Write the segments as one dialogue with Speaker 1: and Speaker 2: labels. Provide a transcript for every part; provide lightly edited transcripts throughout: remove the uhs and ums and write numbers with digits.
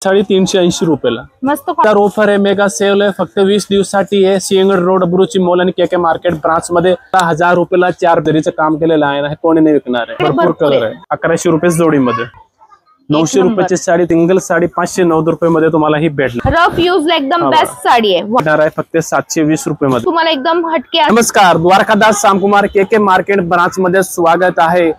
Speaker 1: 380 रुपयाला
Speaker 2: मस्त
Speaker 1: ऑफर आहे, मेगा सेल आहे, फक्त 20 दिवसासाठी आहे। सिंहगड रोड, अब्रुची मॉल आणि केके मार्केट ब्रांच मध्ये 1000 रुपयाला 4 दरीचं काम केलेलं आहे ना, हे कोणी नाही विकणार आहे। भरपूर कलर आहे। 1100 रुपये जोडीमध्ये 900 रुपयाची साडी, सिंगल साडी 590 रुपये मध्ये तुम्हाला ही भेटणार।
Speaker 2: रफ यूज एकदम बेस्ट साडी आहे,
Speaker 1: भेटणार आहे फक्त 720 रुपये मध्ये
Speaker 2: तुम्हाला एकदम हटके।
Speaker 1: नमस्कार, द्वारकादास श्यामकुमार केके मार्केट ब्रांच मध्ये स्वागत आहे।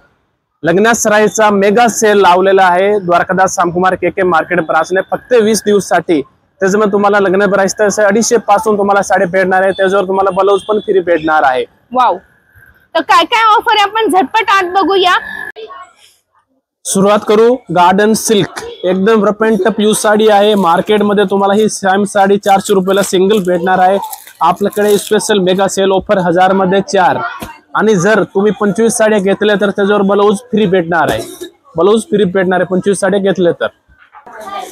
Speaker 1: लग्नासराईचा मेगा सेल लावलेला आहे द्वारकादास श्यामकुमार केके मार्केट ब्रांचने फक्त 20 दिवसासाठी। त्याच्यामध्ये तुम्हाला लग्न प्राइस तर 250 पासून तुम्हाला साडी भेटणार आहे, त्याच्यावर तुम्हाला ब्लाउज पण फ्री भेटणार आहे।
Speaker 2: वाव, तर काय काय ऑफर आहे आपण झटपट आत बघूया।
Speaker 1: सुरुवात करू। गार्डन सिल्क एकदम rough end tough use sari आहे। मार्केट मध्ये तुम्हाला ही सेम साडी 400 रुपयाला सिंगल भेटणार आहे। आपल्याकडे स्पेशल मेगा सेल ऑफर 1000 मध्ये 4, आणि जर तुम्ही 25 साड्या घेतल्या तर त्याच्यावर ब्लाउज फ्री भेटणार आहे। ब्लाउज फ्री भेटणार आहे 25 साड्या घेतल्या तर।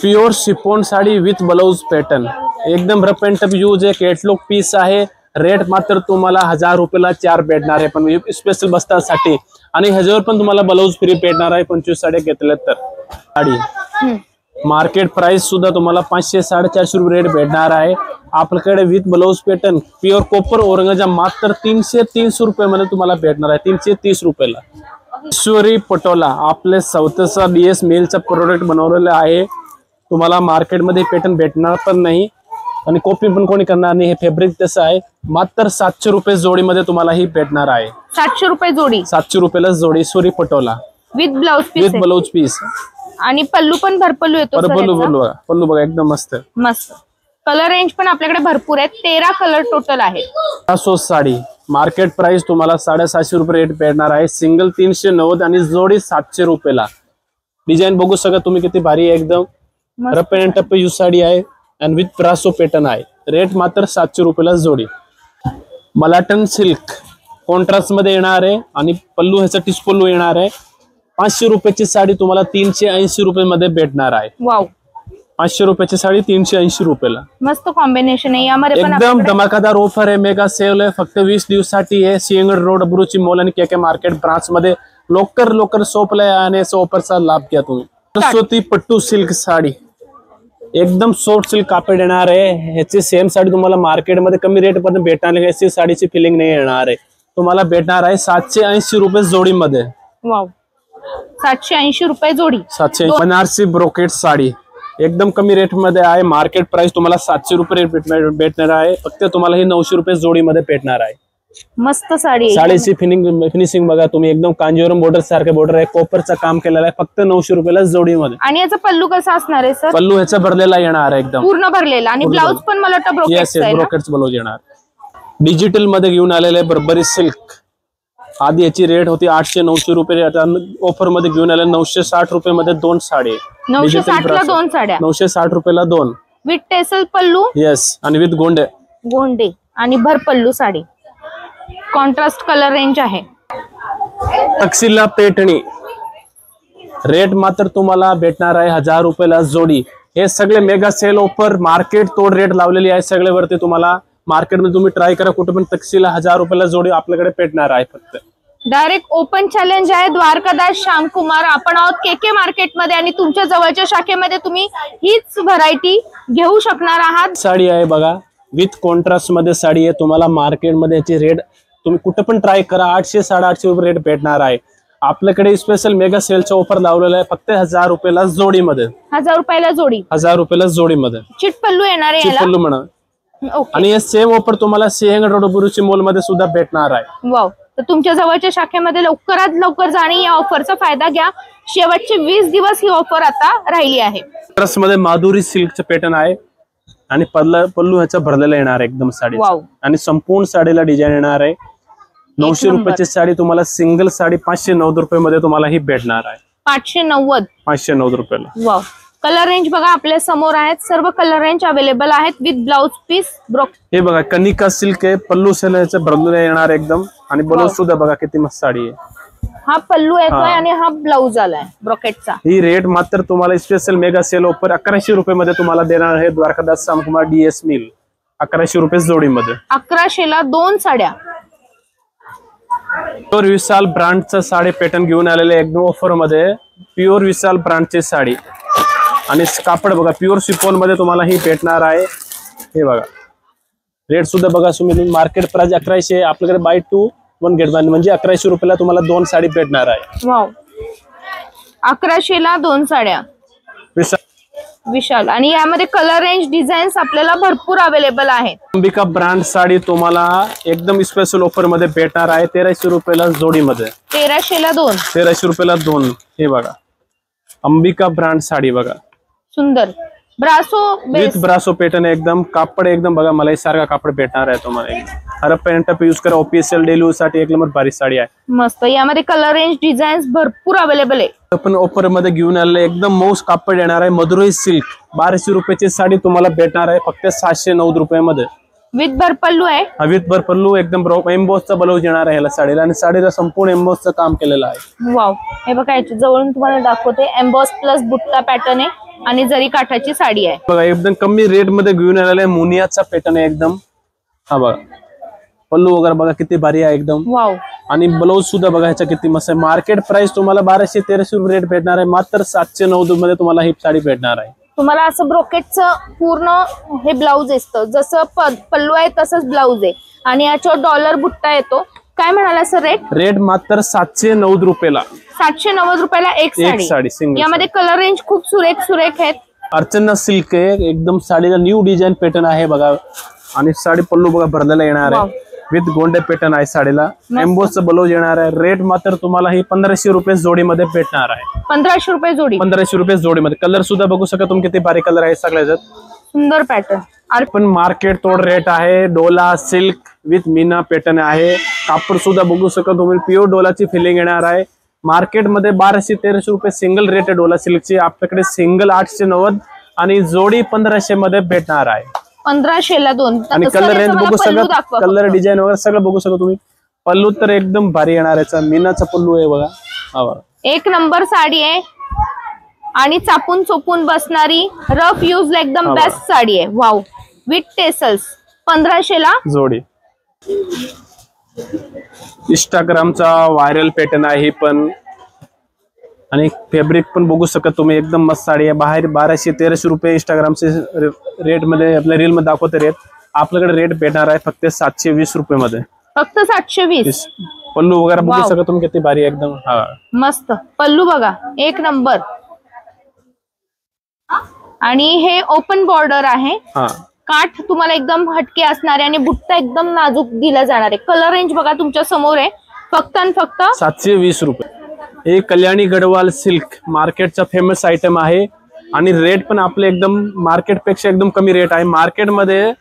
Speaker 1: Pure chiffon sari with blouse pattern एकदम रफ एंड टफ यूज आहे। कॅटलॉग पीस आहे। रेट मात्र तुम्हाला 1000 रुपयाला 4 भेटणार आहे, पण स्पेशल बस्तासाठी, आणि ह्याच्यावर पण तुम्हाला ब्लाउज फ्री भेटणार आहे 25 साड्या घेतल्या तर। साडी मार्केट प्राइस सुद्धा तुम्हाला 500 450 रुपये रेट भेटणार आहे। आपल्याकडे with blouse pattern pure copper Aurangabad मात्र 330 रुपये मध्ये तुम्हाला भेटणार आहे, 330 रुपयाला। ईश्वरी पटोला आपले स्वतःचा BS मेलचा प्रोडक्ट बनवलेला आहे। तुम्हाला मार्केटमध्ये पॅटर्न भेटणार पण नाही आणि कॉपी पण कोणी करणार नाही। हे फॅब्रिक तसं आहे। मात्र 700 रुपये जोडीमध्ये तुम्हाला ही भेटणार आहे।
Speaker 2: 700 रुपये जोडी,
Speaker 1: 700 रुपयाला जोडी। ईश्वरी पटोला
Speaker 2: विथ ब्लाउज पीस आणि पल्लू पण भरपल्लू येतो।
Speaker 1: पल्लू बघा एकदम मस्त
Speaker 2: मस्त। कलर रेंज पण आपल्याकडे भरपूर आहे, 13 कलर टोटल आहे।
Speaker 1: साडी मार्केट प्राइस तुम्हाला 750 रुपये रेट भेटणार आहे। सिंगल 390 आणि जोडी 700 रुपयाला। डिझाईन बघू शकता तुम्ही किती भारी आहे, एकदम rough end tough use sari आहे आणि विथ ब्रासो पॅटर्न आहे। रेट मात्र 700 रुपयाला जोडी। मलाटन सिल्क कॉन्ट्रास्ट मध्ये येणार आहे आणि पल्लू ह्याचा टिच पल्लू येणार आहे। 500 रुपयाची साडी तुम्हाला 380 रुपये मध्ये भेटणार आहे।
Speaker 2: वाव,
Speaker 1: 500 रुपयाची साडी 380 रुपयाला।
Speaker 2: मस्त कॉम्बिनेशन आहे यामध्ये पण
Speaker 1: एकदम धमाकादार ऑफर आहे। मेगा सेल आहे, फक्त 20 दिवसासाठी आहे। सिंहगड रोड, अब्रुची मॉल आणि केके मार्केट ब्रांच मध्ये लोकर सोपलाय आणि ऑफरचा लाभ घ्या तुम्ही। सरस्वती पट्टू सिल्क साडी एकदम सॉफ्ट सिल्क कापड येणार आहे। ह्याची सेम साडी तुम्हाला मार्केटमध्ये कमी रेट मध्ये भेटणार नाही, याची साडीची फिलिंग नाही येणार आहे। तुम्हाला भेटणार आहे 780 रुपये जोडीमध्ये।
Speaker 2: वाव, 780 रुपये जोडी।
Speaker 1: 780 बनारसी ब्रोकेट साडी एकदम कमी रेट मध्ये आहे। मार्केट प्राइस तुम्हाला 700 रुपये रेट भेटणार आहे, फक्त तुम्हाला ही 900 रुपये जोडीमध्ये भेटणार आहे।
Speaker 2: मस्त साडी,
Speaker 1: साडीची फिनिशिंग बघा तुम्ही, एकदम कांजीवरम बॉर्डर सारखे बॉर्डर आहे। कॉपरचा काम केलेला आहे, फक्त 900 रुपयाला जोडीमध्ये।
Speaker 2: आणि याचा पल्लू कसा असणार आहे सर?
Speaker 1: पल्लू ह्याचा भरलेला येणार आहे, एकदम
Speaker 2: पूर्ण भरलेला, आणि ब्लाउज पण मला वाटतं
Speaker 1: ब्रोकेट्स ब्लाउज येणार। डिजिटल मध्ये घेऊन आलेले बर्बरी सिल्क, आधी याची रेट होती 800-900 रुपये, आता ऑफर मध्ये घेऊन आले 960 रुपये मध्ये 2 साडी।
Speaker 2: 960 ला 2 साड्या,
Speaker 1: 960 रुपयाला 2
Speaker 2: विथ टेसल पल्लू।
Speaker 1: येस, आणि विथ गोंडे
Speaker 2: आणि भर पल्लू साडी। कॉन्ट्रास्ट कलर रेंज आहे।
Speaker 1: तक्षशिला पैठणी रेट मात्र तुम्हाला भेटणार आहे 1000 रुपयाला जोडी। हे सगळे मेगा सेल ऑफर मार्केट तोड रेट लावलेली आहे सगळ्यावरती। तुम्हाला मार्केटमध्ये तुम्ही ट्राय करा कुठे पण, तक्षशिला 1000 रुपयाला जोडी आपल्याकडे भेटणार आहे। फक्त
Speaker 2: डायरेक्ट ओपन चॅलेंज आहे। द्वारकादास श्यामकुमार आपण आहोत केके मार्केट मध्ये, आणि तुमच्या जवळच्या शाखेमध्ये तुम्ही हीच व्हरायटी घेऊ शकणार आहात।
Speaker 1: साडी आहे बघा, विथ कॉन्ट्रास्ट मध्ये साडी आहे। तुम्हाला मार्केटमध्ये याची रेट तुम्ही कुठे पण ट्राय करा 800-850 रुपये रेट भेटणार आहे। आपल्याकडे स्पेशल मेगा सेलचा ऑफर लावलेला आहे, फक्त 1000 रुपयाला जोडीमध्ये।
Speaker 2: 1000 रुपयाला जोडी,
Speaker 1: 1000 रुपयाला जोडीमध्ये।
Speaker 2: चिट पल्लू येणार आहे,
Speaker 1: चिट पल्लू म्हणा। आणि हे सेम ऑफर तुम्हाला सिंहगड रोड, अब्रुची मॉल मध्ये सुद्धा भेटणार आहे।
Speaker 2: वाव, तर तुमच्या जवळच्या शाखेमध्ये लवकरात लवकर जा आणि या ऑफरचा फायदा घ्या। शेवटचे 20 दिवस ही ऑफर आता राहिली आहे।
Speaker 1: ड्रेस मध्ये माधुरी सिल्कचं पॅटर्न आहे आणि पल्लू ह्याचा भरलेला येणार आहे एकदम साडी, आणि संपूर्ण साडीला डिझाईन येणार आहे। 900 रुपयाची साडी तुम्हाला सिंगल साडी 590 रुपये मध्ये तुम्हाला ही भेटणार आहे। 590 रुपयाला।
Speaker 2: वाव, कलर रेंज बघा आपल्या समोर आहेत, सर्व कलर रेंज अवेलेबल आहेत विथ ब्लाउज पीस।
Speaker 1: हे बघा कनिका सिल्क आहे, पल्लू ह्याचा भरलेला येणार एकदम, आणि ब्लाउज सुद्धा बघा किती मस्त साडी आहे।
Speaker 2: हा पल्लू येतोय आणि हा ब्लाउज आलाय ब्रोकेटचा।
Speaker 1: ही रेट मात्र तुम्हाला स्पेशल मेगा सेल ऑफर 1100 रुपये मध्ये तुम्हाला देणार आहे द्वारकादास श्यामकुमार DS मिल। 1100 रुपये जोडीमध्ये।
Speaker 2: 1100 ला 2 साड्या।
Speaker 1: प्युअर विशाल ब्रँडचा साडी पॅटर्न घेऊन आलेले एकदम ऑफर मध्ये। प्युअर विशाल ब्रँडची साडी आणि कापड बघा प्युअर शिफॉन मध्ये तुम्हाला ही भेटणार आहे। हे बघा रेट सुद्धा बघा तुम्ही, मार्केट प्राइस 1100, आपल्याकडे बाय 2 1 गेट 1 म्हणजे 1100 रुपयाला तुम्हाला 2 साडी भेटणार आहे।
Speaker 2: वाव, 1100 ला 2 साड्या विशाल। आणि यामध्ये कलर रेंज डिझाईन्स आपल्याला भरपूर अवेलेबल आहेत।
Speaker 1: अंबिका ब्रँड साडी तुम्हाला एकदम स्पेशल ऑफर मध्ये भेटणार आहे 1300 रुपयाला जोडीमध्ये।
Speaker 2: 1300 ला 2,
Speaker 1: 1300 रुपयाला 2। हे बघा अंबिका ब्रँड साडी बघा,
Speaker 2: सुंदर ब्रासो
Speaker 1: विथ ब्रासो पॅटर्न, एकदम कापड एकदम बघा मलाई सारखा कापड भेटणार आहे तुम्हाला। हर पॅन्ट यूज करा, ऑफिशियल डेली यूज साठी एक नंबर भारी साडी आहे।
Speaker 2: मस्त, यामध्ये कलर रेंज डिझाईन्स भरपूर अवेलेबल आहे।
Speaker 1: आपण ऑफर मध्ये घेऊन आले एकदम मौस कापड येणार आहे, मधुराई सिल्क। 1200 रुपयाची साडी तुम्हाला भेटणार आहे फक्त 709 रुपयामध्ये।
Speaker 2: विथ भरपल्लू आहे,
Speaker 1: विथ भरपल्लू एकदम एम्बोसचा ब्लाउज येणार आहे याला साडीला, आणि साडीला संपूर्ण एम्बोसचं काम केलेलं आहे।
Speaker 2: वाव, हे बघा याच्या जवळून तुम्हाला दाखवते, एम्बॉस प्लस बुट्टा पॅटर्न आहे आणि जरी काठाची साडी आहे
Speaker 1: बघा। एकदम कमी रेट मध्ये घेऊन आलेला आहे, मुनियाचा पॅटर्न आहे एकदम। हा बघा पल्लू वगैरे बघा किती भारी आहे एकदम।
Speaker 2: वाव,
Speaker 1: आणि ब्लाउज सुद्धा बघा ह्याचा किती मस्त आहे। मार्केट प्राइस तुम्हाला 1200-1300 रुपये रेट भेटणार आहे, मात्र 709 मध्ये तुम्हाला ही साडी भेटणार आहे।
Speaker 2: तुम्हाला असं ब्रोकेटचं पूर्ण हे ब्लाउज असतं, जसं पल्लू आहे तसंच ब्लाउज आहे, आणि याच्यावर डॉलर बुट्टा येतो। काय म्हणाला सर रेट?
Speaker 1: रेट मात्र 709 रुपयाला,
Speaker 2: 790 रुपयाला एक साडी
Speaker 1: सिंगल।
Speaker 2: यामध्ये कलर रेंज खूप सुरेख आहेत।
Speaker 1: अर्चना सिल्क आहे एकदम, साडीला न्यू डिझाईन पॅटर्न आहे बघा, आणि साडी पल्लू बघा भरलेला येणार आहे, विथ गोंडे पॅटर्न आहे साडीला, एम्बोसचं ब्लाउज येणार आहे। रेट मात्र तुम्हाला ही 1500 रुपये जोडीमध्ये भेटणार आहे।
Speaker 2: 1500 रुपये जोडी,
Speaker 1: 1500 रुपये जोडीमध्ये। कलर सुद्धा बघू शकता तुम्ही किती भारी कलर आहे सगळ्याच्यात,
Speaker 2: सुंदर पॅटर्न।
Speaker 1: पण मार्केट तोड रेट आहे। Dola silk with Meena pattern आहे, कापड सुद्धा बघू शकता तुम्ही, प्युअर डोलाची फिलिंग येणार आहे। मार्केट मध्ये 1200-1300 रुपये सिंगल रेट आहे डोला सिल्कची, आपल्याकडे सिंगल 890 आणि जोडी 1500 मध्ये भेटणार आहे।
Speaker 2: 1500 ला 2।
Speaker 1: आणि कलर रेंज बघू शकता, कलर डिझाईन वगैरे सगळं बघू शकता तुम्ही। पल्लू तर एकदम भारी येणार याचा, मीनाचा पल्लू आहे बघा। हा बघा
Speaker 2: एक नंबर साडी आहे आणि चापून चोपून बसणारी, रफ यूज ला एकदम बेस्ट साडी आहे। वाव, विथ टेसल्स, 1500 ला
Speaker 1: जोडी। इंस्टाग्रामचा व्हायरल पॅटर्न आहे ही पण, आणि फॅब्रिक पण बघू शकता तुम्ही, एकदम मस्त साडी आहे। बाहेर 1200-1300 रुपये इंस्टाग्रामचे रेट मध्ये आपल्या रील मध्ये दाखवते रेट, आपल्याकडे रेट भेटणार आहे फक्त 720 रुपये मध्ये,
Speaker 2: फक्त 720।
Speaker 1: पल्लू वगैरे बघू शकता तुम्ही किती भारी एकदम। हा
Speaker 2: मस्त पल्लू बघा, एक नंबर। आणि हे ओपन बॉर्डर आहे,
Speaker 1: हा
Speaker 2: काठ तुम्हाला एकदम हटके असणारे आणि बुट्टा एकदम नाजूक दिला जाणार आहे। कलर रेंज बघा तुमच्या समोर आहे, फक्त आणि फक्त
Speaker 1: 720 रुपये। हे कल्याणी गडवाल सिल्क मार्केटचा फेमस आयटम आहे, आणि रेट पण आपले एकदम मार्केट पेक्षा एकदम कमी रेट आहे। मार्केटमध्ये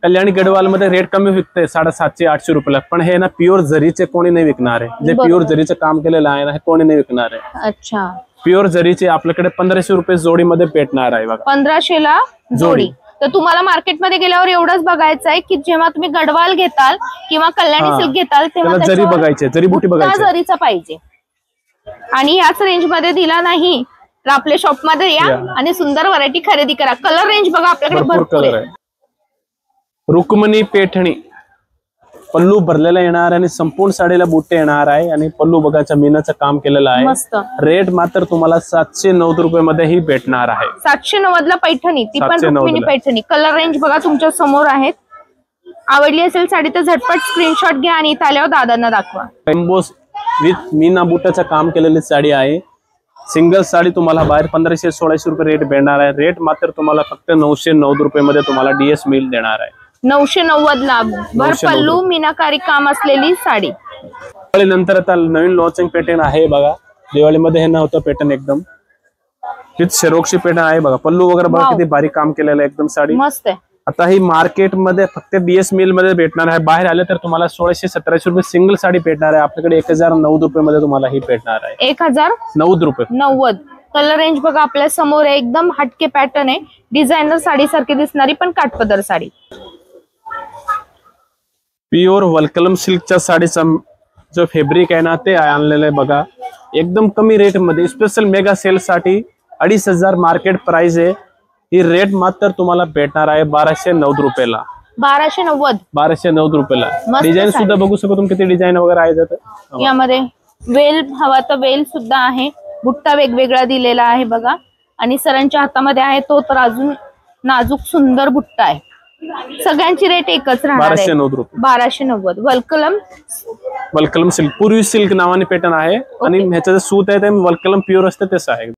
Speaker 1: कल्याणी गडवाल मध्ये रेट कमी विकते 750-800 रुपयाला, पण हे ना प्युअर जरीचे कोणी नाही विकणार आहे, जे प्युअर जरीचं काम केलेलं आहे ना हे कोणी नाही विकणार आहे।
Speaker 2: अच्छा,
Speaker 1: प्युअर जरीचे आपल्याकडे 1500 रुपये जोडीमध्ये भेटणार आहे बघा।
Speaker 2: 1500 ला जोडी। तर तुम्हाला मार्केटमध्ये गेल्यावर एवढंच बघायचं आहे की जेव्हा तुम्ही गडवाल घेताल किंवा कल्याणी सिल्क घेताल तेव्हा
Speaker 1: जरी बघायचे, जरी बुटी बघायची,
Speaker 2: जरीचा पाहिजे, आणि याच रेंज मध्ये दिला नाही तर आपल्या शॉप मध्ये या आणि सुंदर व्हरायटी खरेदी करा। कलर रेंज बघा आपल्याकडे भरपूर आहे।
Speaker 1: रुक्मणी पैठणी, पल्लू भरलेला येणार आणि संपूर्ण साडीला बुट्टे येणार आहे, आणि पल्लू बघायचा मीनाचं काम केलेलं आहे। रेट मात्र तुम्हाला 790 रुपये मध्ये ही भेटणार आहे।
Speaker 2: 790 ला पैठणी, ती पण रुक्मिणी पैठणी। कलर रेंज बघा तुमच्या समोर आहेत। आवडली असेल साडी तर झटपट स्क्रीनशॉट घ्या आणि इथे आल्यावर दादांना दाखवा।
Speaker 1: एम्बोस विथ मीना बुट्टाचं काम केलेली साडी आहे। सिंगल साडी तुम्हाला बाहेर 1500-1600 रुपये रेट भेटणार आहे। रेट मात्र तुम्हाला फक्त 990 रुपये मध्ये तुम्हाला डीएस मिल देणार आहे।
Speaker 2: 990 ला भर पल्लू मीनाकारी काम असलेली साडी।
Speaker 1: नंतर आता नवीन लॉन्चिंग पॅटर्न आहे बघा, दिवाळीमध्ये हे नव्हतं पॅटर्न, एकदम विथ शेरोक्षी पॅटर्न आहे बघा। पल्लू वगैरे बघा किती भारी काम केलेलं आहे एकदम साडी,
Speaker 2: मस्त आहे।
Speaker 1: आता ही मार्केट मध्ये फक्त डीएस मिल मध्ये भेटणार आहे, बाहेर आले तर तुम्हाला 1600-1700 रुपये सिंगल साडी भेटणार आहे। आपल्याकडे 1090 रुपये मध्ये तुम्हाला ही भेटणार आहे।
Speaker 2: 1090
Speaker 1: रुपये
Speaker 2: 90। कलर रेंज बघा आपल्या समोर आहे, एकदम हटके पॅटर्न आहे, डिझायनर साडी सारखी दिसणारी पण काठपदर साडी।
Speaker 1: प्युअर वलकलम सिल्कच्या साडीचा जो फॅब्रिक आहे ना ते आणलेलं आहे बघा, एकदम कमी रेट मध्ये स्पेशल मेगा सेल साठी 2500 मार्केट प्राइस आहे। ही रेट मात्र तुम्हाला भेटणार आहे 1290 रुपयाला।
Speaker 2: 1290
Speaker 1: रुपयाला। डिझाईन सुद्धा बघू शकतो तुम्ही किती डिझाईन वगैरे आहे
Speaker 2: यामध्ये। वेल हवा तर वेल सुद्धा आहे, बुट्टा वेगवेगळा दिलेला आहे बघा, आणि सरांच्या हातामध्ये आहे तो तर अजून नाजूक सुंदर बुट्टा आहे. सगळ्यांची रेट एकच राहणार आहे
Speaker 1: 1290 रुपये.
Speaker 2: 1290.
Speaker 1: वल्कलम सिल्क, पूर्वी सिल्क नावाने पॅटर्न आहे आणि ह्याचं जे सूत आहे ते वल्कलम प्युअर असते तसं आहे.